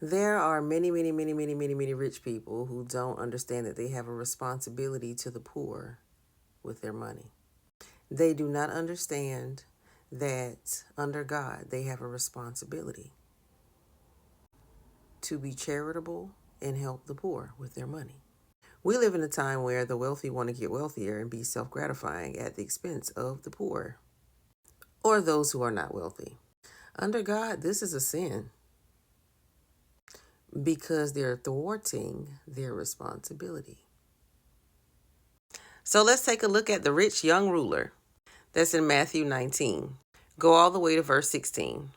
There are many rich people who don't understand that they have a responsibility to the poor with their money. They do not understand that under God, they have a responsibility to be charitable and help the poor with their money. We live in a time where the wealthy want to get wealthier and be self gratifying at the expense of the poor or those who are not wealthy. Under God, this is a sin because they're thwarting their responsibility. So let's take a look at the rich young ruler. That's in Matthew 19. Go all the way to verse 16.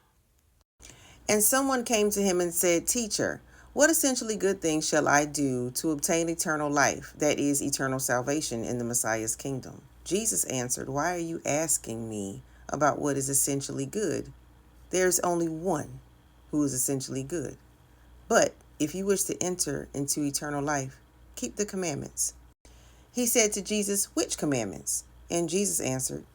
And someone came to him and said, Teacher, what essentially good things shall I do to obtain eternal life, that is, eternal salvation in the Messiah's kingdom? Jesus answered, Why are you asking me about what is essentially good? There's only one who is essentially good. But if you wish to enter into eternal life, keep the commandments. He said to Jesus, Which commandments? And Jesus answered,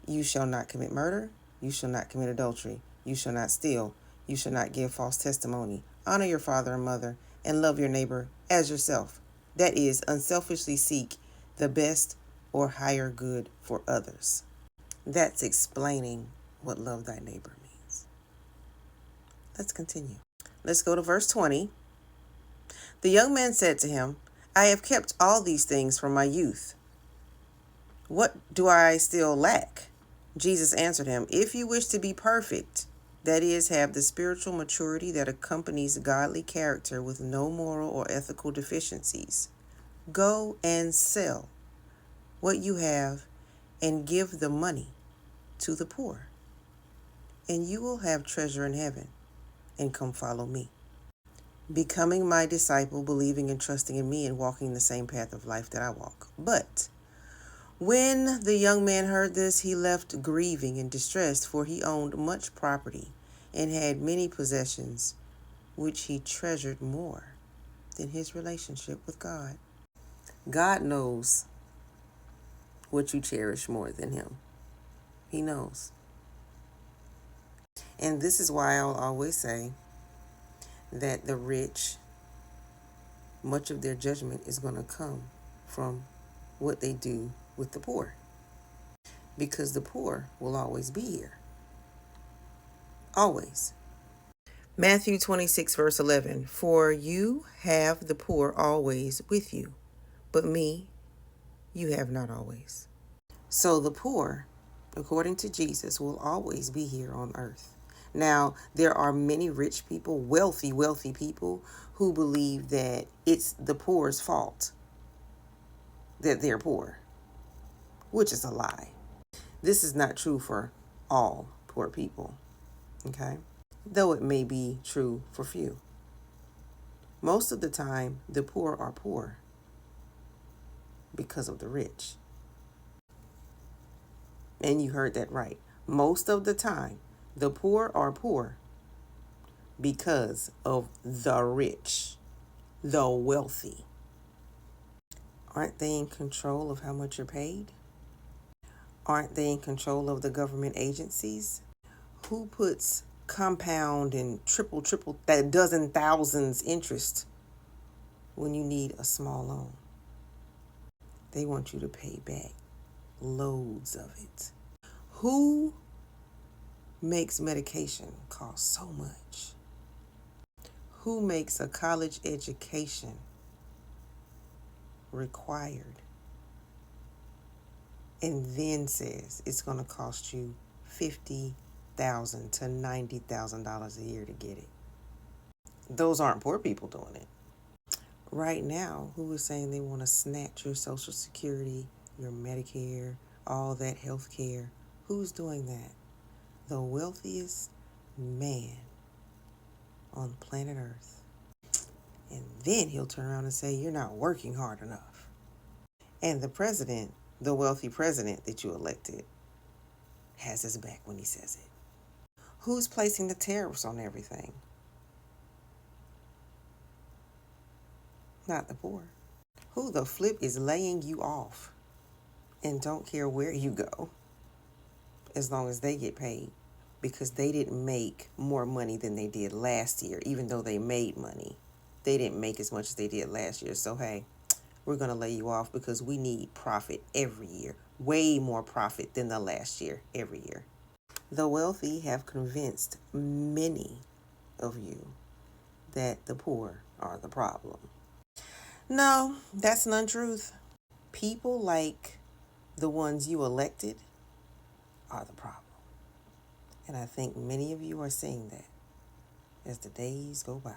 You shall not commit murder. You shall not commit adultery. You shall not steal. You shall not give false testimony. Honor your father and mother, and love your neighbor as yourself. That is, unselfishly seek the best or higher good for others. That's explaining what love thy neighbor means. Let's continue. Let's go to verse 20. The young man said to him, I have kept all these things from my youth. What do I still lack? Jesus answered him, If you wish to be perfect, that is, have the spiritual maturity that accompanies godly character with no moral or ethical deficiencies, go and sell what you have and give the money to the poor, and you will have treasure in heaven, and come follow me. Becoming my disciple, believing and trusting in me, and walking the same path of life that I walk. But when the young man heard this, he left grieving and distressed, for he owned much property and had many possessions, which he treasured more than his relationship with God. God knows what you cherish more than him. He knows. And this is why I'll always say that the rich, much of their judgment is going to come from what they do with the poor. Because the poor will always be here. Always. Matthew 26, verse 11. For you have the poor always with you, but me you have not always. So the poor, according to Jesus, will always be here on earth. Now, there are many rich people, wealthy people, who believe that it's the poor's fault that they're poor, which is a lie. This is not true for all poor people, okay? Though it may be true for few. Most of the time, the poor are poor because of the rich. And you heard that right. Most of the time, the poor are poor because of the rich, the wealthy. Aren't they in control of how much you're paid? Aren't they in control of the government agencies? Who puts compound and triple, that dozen thousands interest when you need a small loan? They want you to pay back loads of it. Who makes medication cost so much? Who makes a college education required and then says it's going to cost you $50,000 to $90,000 a year to get it? Those aren't poor people doing it. Right now, who is saying they want to snatch your Social Security, your Medicare, all that health care? Who's doing that? The wealthiest man on planet Earth. And then he'll turn around and say, you're not working hard enough. And the president, the wealthy president that you elected, has his back when he says it. Who's placing the tariffs on everything? Not the poor. Who the flip is laying you off and don't care where you go as long as they get paid? because they didn't make more money than they did last year, even though they made money. They didn't make as much as they did last year. So, hey, we're going to lay you off because we need profit every year, way more profit than the last year, every year. The wealthy have convinced many of you that the poor are the problem. No, that's an untruth. People like the ones you elected are the problem. And I think many of you are seeing that as the days go by.